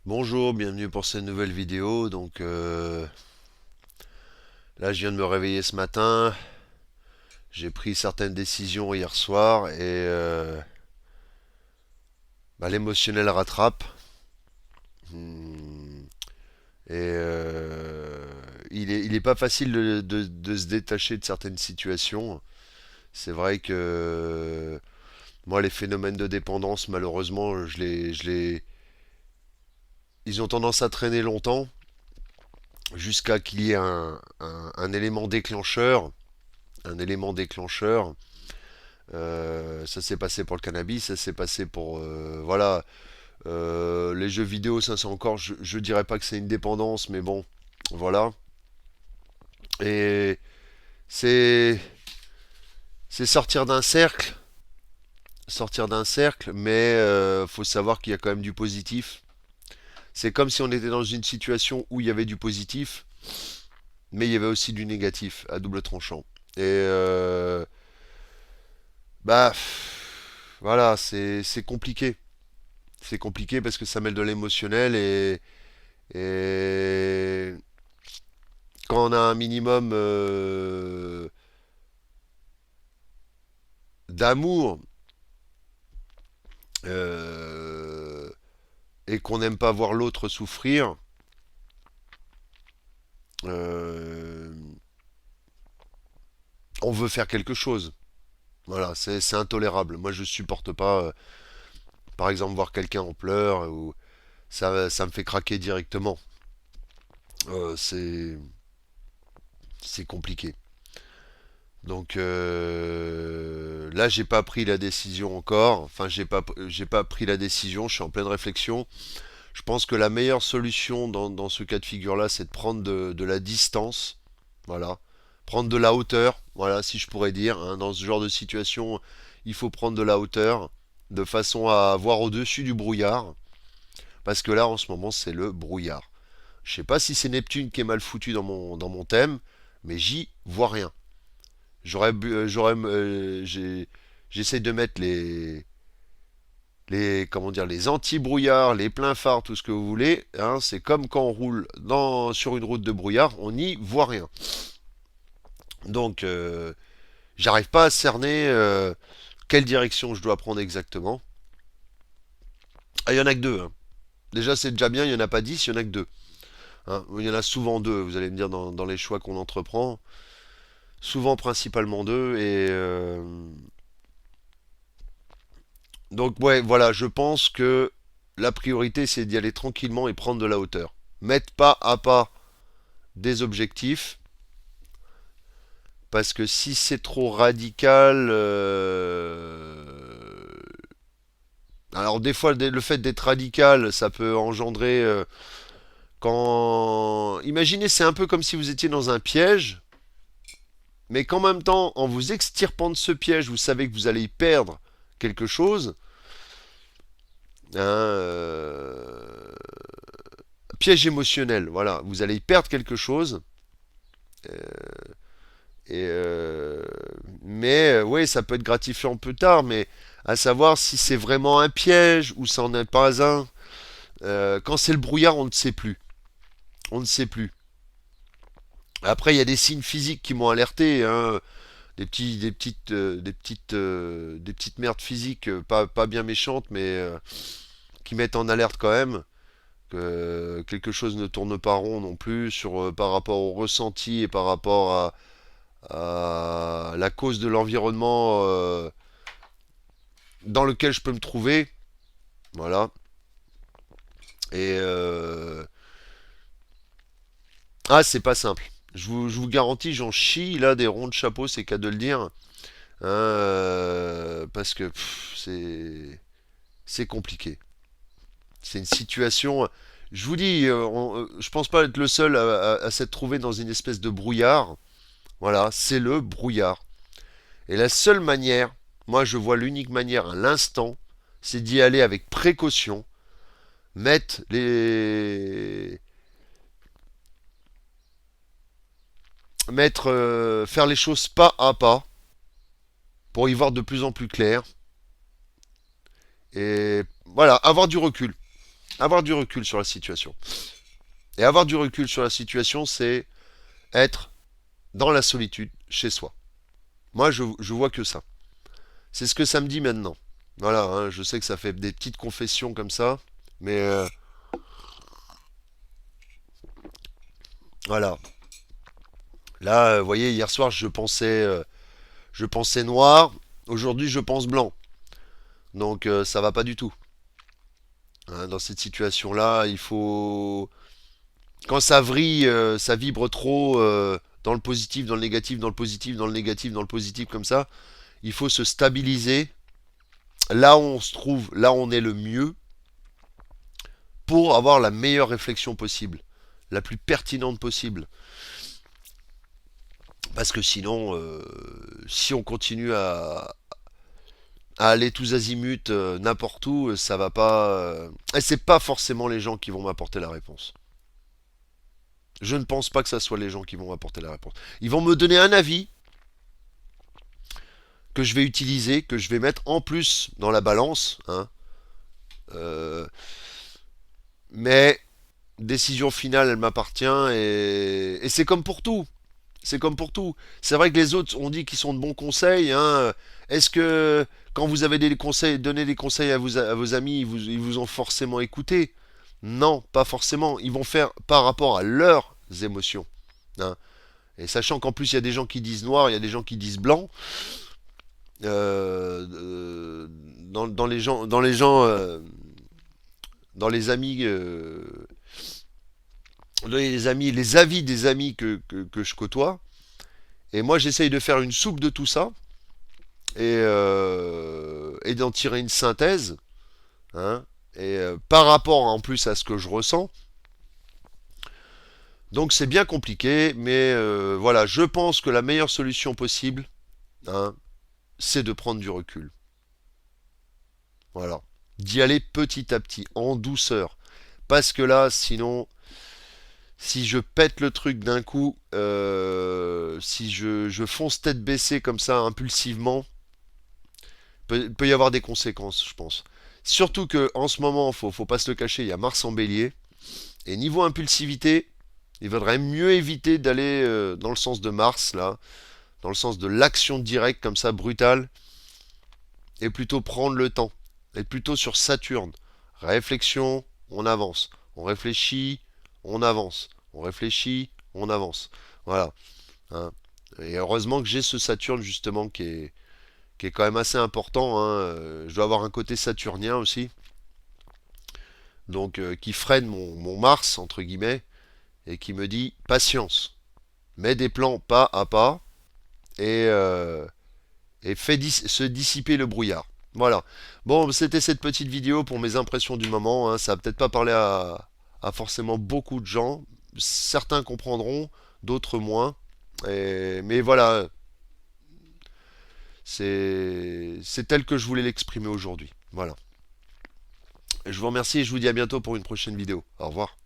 Bonjour, bienvenue pour cette nouvelle vidéo. Là, je viens de me réveiller ce matin. J'ai pris certaines décisions hier soir et l'émotionnel rattrape. Hmm. Et il est pas facile de se détacher de certaines situations. C'est vrai que moi, les phénomènes de dépendance, malheureusement, ils ont tendance à traîner longtemps jusqu'à qu'il y ait un élément déclencheur. Un élément déclencheur. Ça s'est passé pour le cannabis, ça s'est passé pour voilà. Les jeux vidéo, ça c'est encore, je dirais pas que c'est une dépendance, mais bon, voilà. Et c'est c'est sortir d'un cercle, mais faut savoir qu'il y a quand même du positif. C'est comme si on était dans une situation où il y avait du positif, mais il y avait aussi du négatif à double tranchant. Et voilà, c'est compliqué. C'est compliqué parce que ça mêle de l'émotionnel et quand on a un minimum d'amour euh, et qu'on n'aime pas voir l'autre souffrir, euh, on veut faire quelque chose. Voilà, c'est intolérable. Moi, je supporte pas, par exemple, voir quelqu'un en pleurs ou ça me fait craquer directement. C'est compliqué. Là, j'ai pas pris la décision encore. Enfin, j'ai pas pris la décision. Je suis en pleine réflexion. Je pense que la meilleure solution dans ce cas de figure-là, c'est de prendre de la distance. Voilà. Prendre de la hauteur. Voilà, si je pourrais dire, hein. Dans ce genre de situation, il faut prendre de la hauteur de façon à voir au-dessus du brouillard. Parce que là, en ce moment, c'est le brouillard. Je sais pas si c'est Neptune qui est mal foutu dans mon thème, mais j'y vois rien. J'essaie de mettre comment dire, les anti-brouillards, les pleins phares, tout ce que vous voulez. Hein. C'est comme quand on roule sur une route de brouillard, on n'y voit rien. Donc, j'arrive pas à cerner quelle direction je dois prendre exactement. Ah, il y en a que deux. Hein. Déjà, c'est déjà bien. Il y en a pas 10, il y en a que deux. Hein. Il y en a souvent deux. Vous allez me dire dans les choix qu'on entreprend, souvent principalement deux. Donc ouais, voilà, je pense que la priorité c'est d'y aller tranquillement et prendre de la hauteur. Mettre pas à pas des objectifs, parce que si c'est trop radical, alors des fois le fait d'être radical, ça peut engendrer quand... Imaginez, c'est un peu comme si vous étiez dans un piège, mais qu'en même temps, en vous extirpant de ce piège, vous savez que vous allez y perdre quelque chose. Hein, piège émotionnel, voilà, vous allez y perdre quelque chose. Euh, mais oui, ça peut être gratifiant plus tard, mais à savoir si c'est vraiment un piège ou ça n'en est pas un. Quand c'est le brouillard, on ne sait plus. On ne sait plus. Après, il y a des signes physiques qui m'ont alerté, hein, des petites merdes physiques, pas bien méchantes, mais qui mettent en alerte quand même. Que quelque chose ne tourne pas rond non plus par rapport au ressenti et par rapport à la cause de l'environnement dans lequel je peux me trouver. Voilà. Et ah, c'est pas simple. Je vous garantis, j'en chie là des ronds de chapeau, c'est qu'à de le dire. Hein, parce que c'est compliqué. C'est une situation. Je vous dis, je pense pas être le seul à s'être trouvé dans une espèce de brouillard. Voilà, c'est le brouillard. Et la seule manière, moi je vois l'unique manière à l'instant, c'est d'y aller avec précaution, mettre faire les choses pas à pas pour y voir de plus en plus clair. Et voilà, avoir du recul. avoir du recul sur la situation. Et avoir du recul sur la situation, c'est être dans la solitude chez soi. Moi, je vois que ça. C'est ce que ça me dit maintenant. Voilà, hein, je sais que ça fait des petites confessions comme ça, mais voilà. Là, vous voyez, hier soir, je pensais noir. Aujourd'hui, je pense blanc. Donc, ça va pas du tout. Hein, dans cette situation-là, il faut quand ça vrille, ça vibre trop dans le positif, dans le négatif, dans le positif, dans le négatif, dans le positif comme ça. Il faut se stabiliser là où on se trouve, là où on est le mieux pour avoir la meilleure réflexion possible, la plus pertinente possible. Parce que sinon, si on continue à aller tous azimuts n'importe où, ça va pas. Et c'est pas forcément les gens qui vont m'apporter la réponse. Je ne pense pas que ça soit les gens qui vont m'apporter la réponse. Ils vont me donner un avis que je vais utiliser, que je vais mettre en plus dans la balance. Hein. Euh, mais décision finale, elle m'appartient et c'est comme pour tout. C'est comme pour tout. C'est vrai que les autres ont dit qu'ils sont de bons conseils. Hein. Est-ce que quand vous avez des conseils, donné des conseils à vos amis, ils vous ont forcément écouté? Non, pas forcément. Ils vont faire par rapport à leurs émotions. Hein. Et sachant qu'en plus il y a des gens qui disent noir, il y a des gens qui disent blanc. Dans les gens, dans les amis, les avis des amis que je côtoie. Et moi, j'essaye de faire une soupe de tout ça et d'en tirer une synthèse. Hein, et par rapport en plus à ce que je ressens. Donc c'est bien compliqué, mais voilà, je pense que la meilleure solution possible, hein, c'est de prendre du recul. Voilà. D'y aller petit à petit, en douceur. Parce que là, sinon, si je pète le truc d'un coup, si je fonce tête baissée comme ça, impulsivement, peut y avoir des conséquences, je pense. Surtout que en ce moment, faut pas se le cacher, il y a Mars en bélier. Et niveau impulsivité, il vaudrait mieux éviter d'aller dans le sens de Mars, là, dans le sens de l'action directe, comme ça, brutale, et plutôt prendre le temps. Être plutôt sur Saturne. Réflexion, on avance. On réfléchit, on avance. On réfléchit, on avance. Voilà. Hein. Et heureusement que j'ai ce Saturne, justement, qui est quand même assez important. Hein. Je dois avoir un côté saturnien aussi. Donc, qui freine mon Mars, entre guillemets, et qui me dit patience. Mets des plans pas à pas et, se dissiper le brouillard. Voilà. Bon, c'était cette petite vidéo pour mes impressions du moment. Hein. Ça va peut-être pas parler à forcément beaucoup de gens. Certains comprendront, d'autres moins. Mais voilà, c'est tel que je voulais l'exprimer aujourd'hui. Voilà. Je vous remercie et je vous dis à bientôt pour une prochaine vidéo. Au revoir.